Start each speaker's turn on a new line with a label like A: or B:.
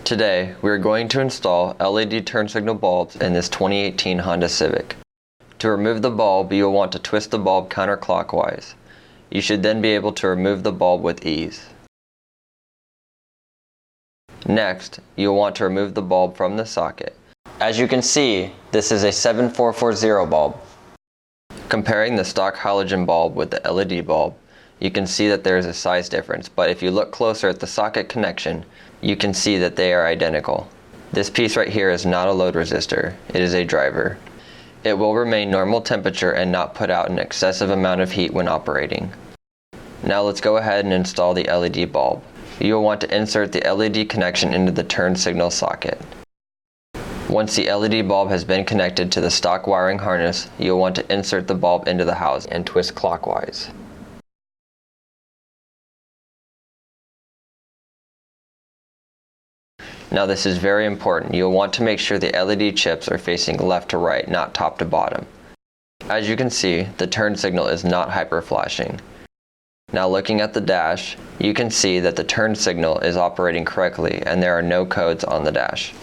A: Today, we are going to install LED turn signal bulbs in this 2018 Honda Civic. To remove the bulb, you will want to twist the bulb counterclockwise. You should then be able to remove the bulb with ease. Next, you will want to remove the bulb from the socket. As you can see, this is a 7440 bulb. Comparing the stock halogen bulb with the LED bulb, you can see that there is a size difference, but if you look closer at the socket connection, you can see that they are identical. This piece right here is not a load resistor, it is a driver. It will remain normal temperature and not put out an excessive amount of heat when operating. Now let's go ahead and install the LED bulb. You will want to insert the LED connection into the turn signal socket. Once the LED bulb has been connected to the stock wiring harness, you will want to insert the bulb into the housing and twist clockwise. Now this is very important. You'll want to make sure the LED chips are facing left to right, not top to bottom. As you can see, the turn signal is not hyper-flashing. Now looking at the dash, you can see that the turn signal is operating correctly and there are no codes on the dash.